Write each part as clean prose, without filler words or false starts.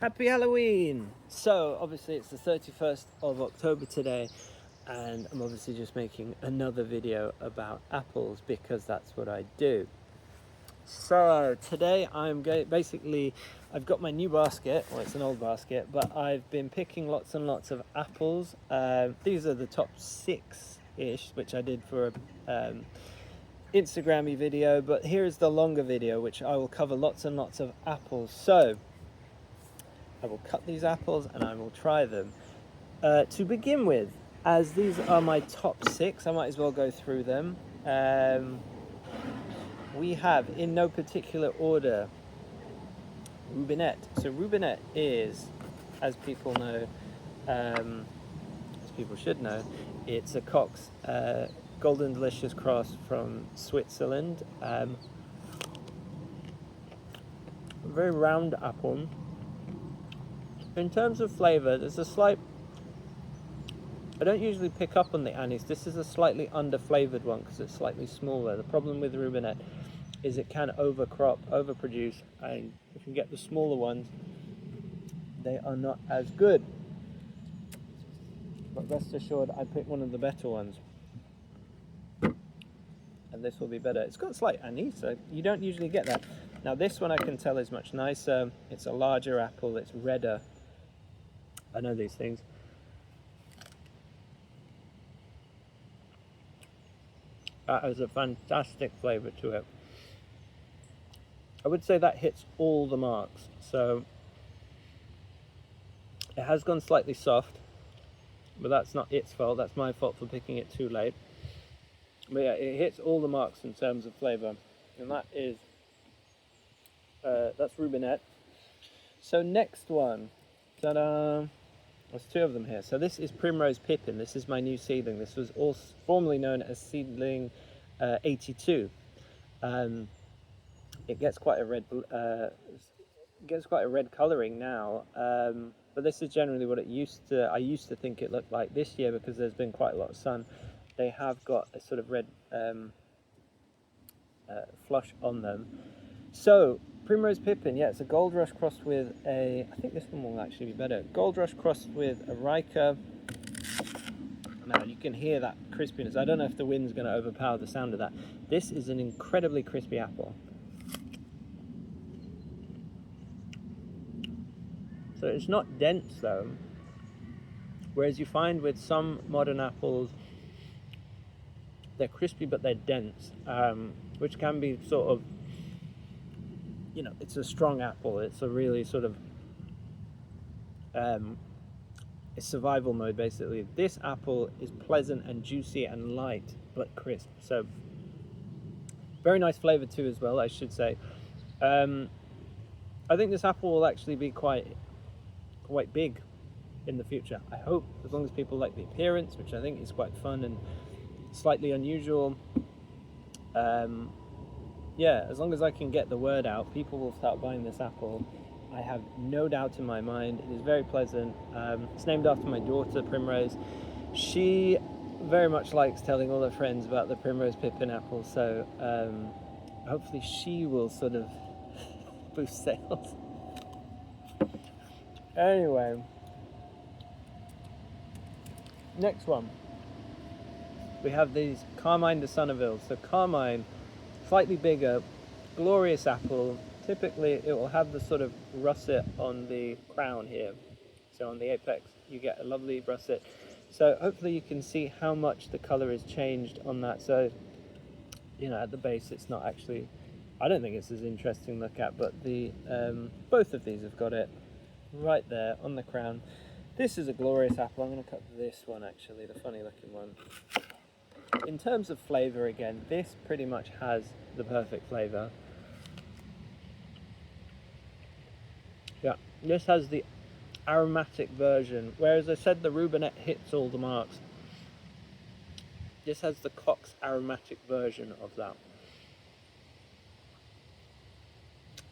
Happy Halloween! So obviously it's the 31st of October today, and I'm obviously just making another video about apples because that's what I do. So today I'm going, basically I've got my new basket. Well, it's an old basket, but I've been picking lots and lots of apples. These are the top 6-ish, which I did for a Instagram-y video, but here's the longer video which I will cover lots and lots of apples. So I will cut these apples and I will try them. To begin with, as these are my top 6, I might as well go through them. We have, in no particular order, Rubinette. So Rubinette is, as people know, as people should know, it's a Cox Golden Delicious cross from Switzerland. Very round apple. In terms of flavour, there's a slight... I don't usually pick up on the anise. This is a slightly under-flavoured one because it's slightly smaller. The problem with Rubinette is it can overproduce, and if you get the smaller ones, they are not as good. But rest assured, I picked one of the better ones. And this will be better. It's got slight anise, so you don't usually get that. Now this one I can tell is much nicer. It's a larger apple, it's redder. I know these things. That has a fantastic flavour to it. I would say that hits all the marks. So it has gone slightly soft, but that's not its fault. That's my fault for picking it too late. But yeah, it hits all the marks in terms of flavour, and that is that's Rubinette. So next one, ta-da! There's 2 of them here. So this is Primrose Pippin. This is my new seedling. This was also formerly known as Seedling 82. It gets quite a red colouring now, but this is generally what it I used to think it looked like. This year, because there's been quite a lot of sun, they have got a sort of red flush on them. So Primrose Pippin, yeah, it's a Gold Rush crossed with I think this one will actually be better. Gold Rush crossed with a Riker. Now you can hear that crispiness. I don't know if the wind's going to overpower the sound of that. This is an incredibly crispy apple. So it's not dense though, whereas you find with some modern apples, they're crispy but they're dense, which can be sort of, you know, it's a strong apple. It's a really sort of it's survival mode basically. This apple is pleasant and juicy and light but crisp. So very nice flavour too as well, I should say. I think this apple will actually be quite big in the future. I hope, as long as people like the appearance, which I think is quite fun and slightly unusual. Yeah, as long as I can get the word out, people will start buying this apple. I have no doubt in my mind. It is very pleasant. It's named after my daughter, Primrose. She very much likes telling all her friends about the Primrose Pippin apple, so hopefully she will sort of boost sales. Anyway, next one. We have these Karmijn de Sonnaville. So Karmijn, slightly bigger, glorious apple. Typically it will have the sort of russet on the crown here. So on the apex you get a lovely russet. So hopefully you can see how much the colour is changed on that. So, you know, at the base it's not actually, I don't think it's as interesting to look at, but the both of these have got it right there on the crown. This is a glorious apple. I'm going to cut this one actually, the funny looking one. In terms of flavour again, this pretty much has the perfect flavour. Yeah, this has the aromatic version, whereas I said the Rubinette hits all the marks. This has the Cox aromatic version of that.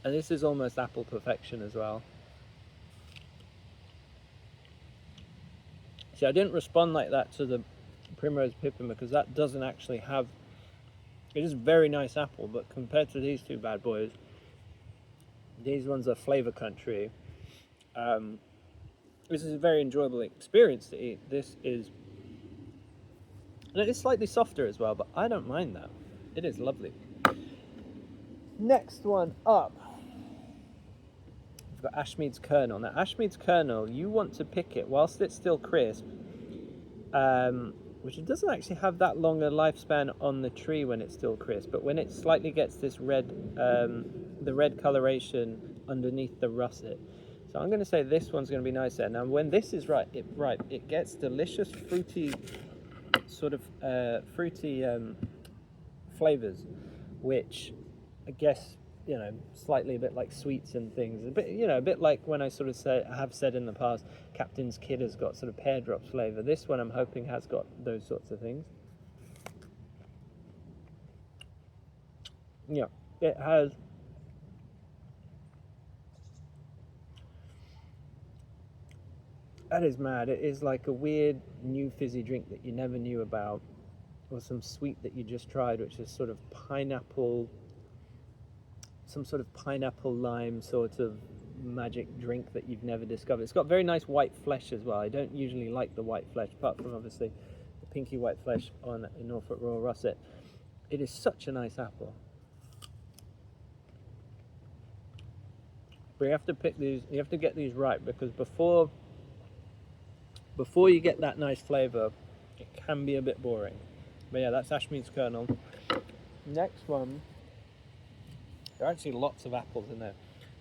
And this is almost apple perfection as well. See, I didn't respond like that to the Primrose Pippin because that doesn't actually have... It is a very nice apple, but compared to these 2 bad boys, these ones are flavour country. This is a very enjoyable experience to eat. This is, and it is slightly softer as well, but I don't mind that. It is lovely. Next one up, we've got Ashmead's Kernel. Now, Ashmead's Kernel, you want to pick it whilst it's still crisp, which it doesn't actually have that long a lifespan on the tree when it's still crisp, but when it slightly gets this red, the red coloration underneath the russet. So I'm going to say this one's going to be nice there. Now, when this is ripe, it gets delicious fruity, sort of fruity flavors, which I guess, you know, slightly a bit like sweets and things, a bit, you know, a bit like when I sort of have said in the past, Captain's Kid has got sort of pear drops flavor. This one I'm hoping has got those sorts of things. Yeah, it has. That is mad. It is like a weird new fizzy drink that you never knew about, or some sweet that you just tried, which is sort of pineapple, some sort of pineapple lime sort of magic drink that you've never discovered. It's got very nice white flesh as well. I don't usually like the white flesh, apart from obviously the pinky white flesh on a Norfolk Royal Russet. It is such a nice apple. But you have to pick these, you have to get these right, because before you get that nice flavour, it can be a bit boring. But yeah, that's Ashmead's Kernel. Next one, there are actually lots of apples in there.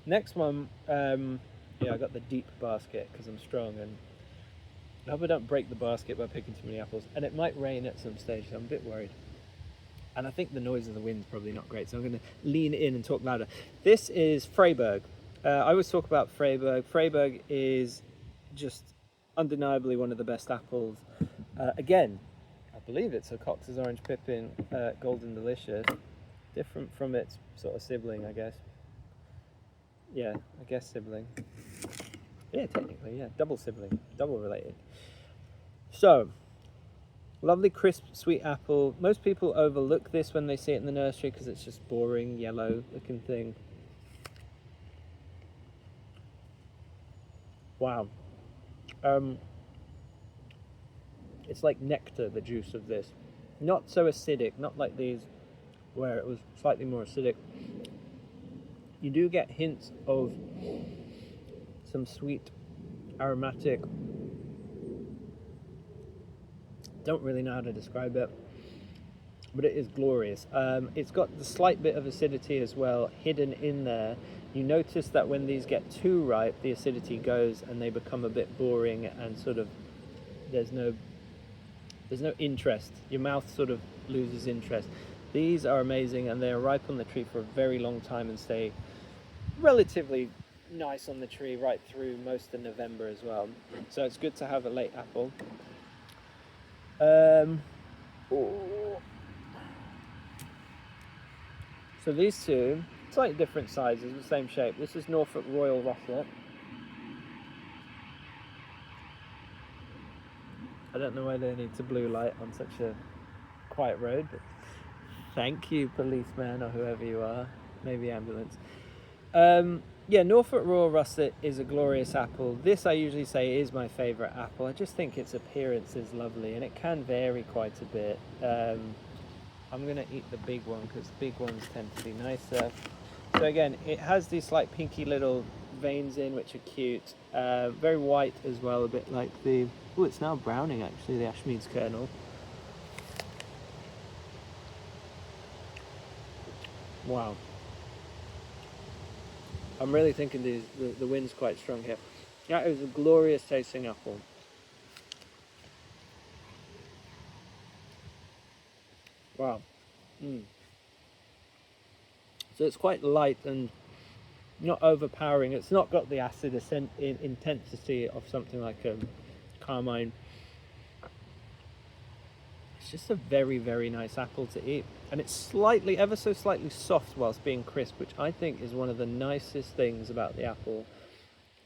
Next one, yeah, I got the deep basket because I'm strong, and I hope I don't break the basket by picking too many apples. And it might rain at some stage, so I'm a bit worried. And I think the noise of the wind's probably not great, so I'm going to lean in and talk louder. This is Freyberg. I always talk about Freyberg. Freyberg is just undeniably one of the best apples. Again, I believe it's a Cox's Orange Pippin Golden Delicious. Different from its sort of sibling, I guess. Yeah, I guess sibling. Yeah, technically, yeah. Double sibling, double related. So, lovely crisp sweet apple. Most people overlook this when they see it in the nursery because it's just boring yellow looking thing. Wow. It's like nectar, the juice of this. Not so acidic, not like these where it was slightly more acidic. You do get hints of some sweet, aromatic, don't really know how to describe it, but it is glorious. It's got the slight bit of acidity as well hidden in there. You notice that when these get too ripe, the acidity goes and they become a bit boring and sort of there's no interest. Your mouth sort of loses interest. These are amazing, and they're ripe on the tree for a very long time and stay relatively nice on the tree right through most of November as well. So it's good to have a late apple. So these two, slightly different sizes, the same shape. This is Norfolk Royal Russet. I don't know why they need to blue light on such a quiet road, but thank you, policeman or whoever you are, maybe ambulance. Yeah, Norfolk Royal Russet is a glorious apple. This I usually say is my favourite apple. I just think its appearance is lovely, and it can vary quite a bit. I'm going to eat the big one because big ones tend to be nicer. So again, it has these like pinky little veins in, which are cute. Very white as well, a bit like the... Oh, it's now browning actually, the Ashmead's Kernel. Wow. I'm really thinking the wind's quite strong here. That is a glorious tasting apple. Wow. So it's quite light and not overpowering. It's not got the acid intensity of something like a Karmijn. It's just a very, very nice apple to eat. And it's slightly, ever so slightly soft whilst being crisp, which I think is one of the nicest things about the apple.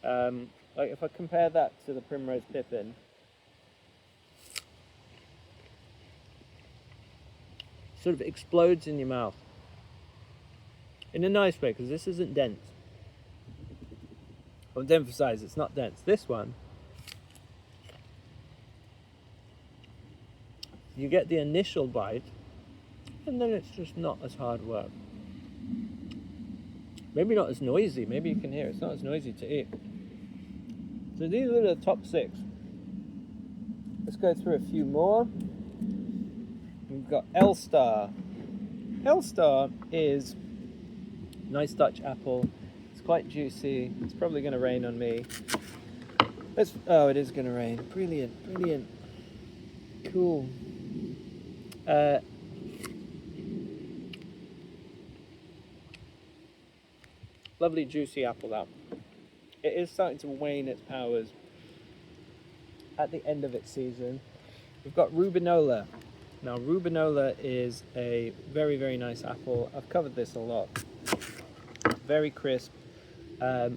Like if I compare that to the Primrose Pippin, sort of explodes in your mouth. In a nice way, because this isn't dense. I would emphasize it's not dense. This one, you get the initial bite, and then it's just not as hard work. Maybe not as noisy. Maybe you can hear it's not as noisy to eat. So these are the top 6. Let's go through a few more. We've got Elstar. Elstar is nice Dutch apple. It's quite juicy. It's probably going to rain on me. Oh, it is going to rain. Brilliant, brilliant. Cool. Lovely juicy apple that. It is starting to wane its powers at the end of its season. We've got Rubinola. Now Rubinola is a very, very nice apple. I've covered this a lot. Very crisp. Oh,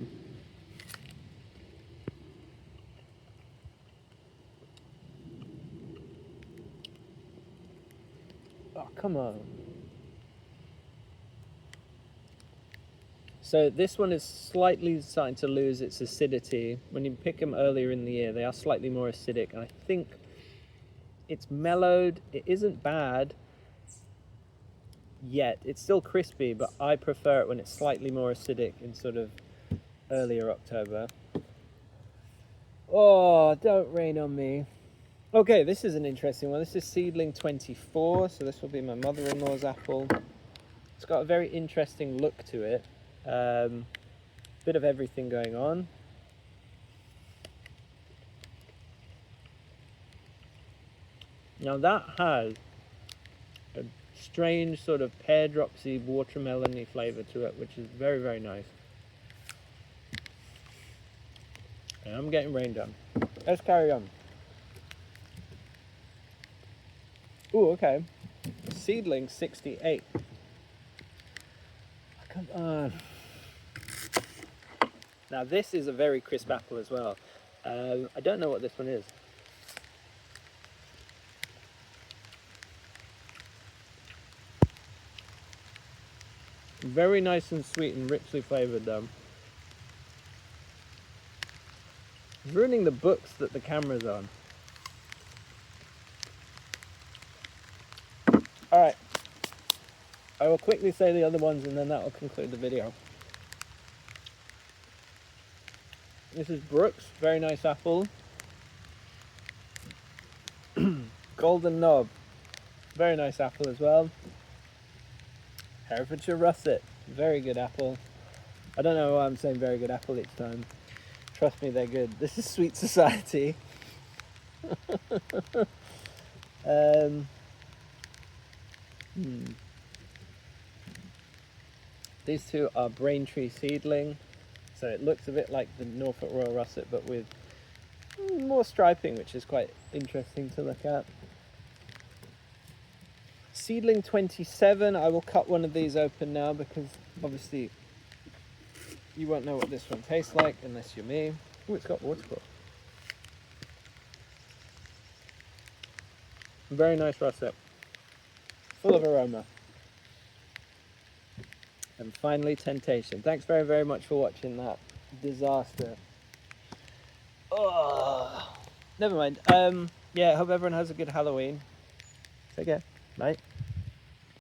come on. So this one is slightly starting to lose its acidity. When you pick them earlier in the year, they are slightly more acidic. And I think it's mellowed. It isn't bad yet. It's still crispy, but I prefer it when it's slightly more acidic in sort of earlier October. Oh, don't rain on me. Okay, this is an interesting one. This is Seedling 24. So this will be my mother-in-law's apple. It's got a very interesting look to it. Bit of everything going on. Now that has a strange sort of pear dropsy watermelony flavour to it, which is very, very nice. And I'm getting rained on. Let's carry on. Ooh, okay. Seedling 68. Come on. Now this is a very crisp apple as well. I don't know what this one is. Very nice and sweet and richly flavoured though. It's ruining the books that the camera's on. Alright. I will quickly say the other ones and then that will conclude the video. This is Brooks, very nice apple. Golden Knob, very nice apple as well. Herrefordshire Russet, very good apple. I don't know why I'm saying very good apple each time. Trust me, they're good. This is Sweet Society. These two are Braintree Seedling. So it looks a bit like the Norfolk Royal Russet, but with more striping, which is quite interesting to look at. Seedling 27, I will cut one of these open now because obviously you won't know what this one tastes like unless you're me. Oh, it's got waterfall. Very nice russet, full of aroma. And finally, Tentation. Thanks very, very much for watching that disaster. Oh, never mind. Yeah, hope everyone has a good Halloween. Take care. Bye.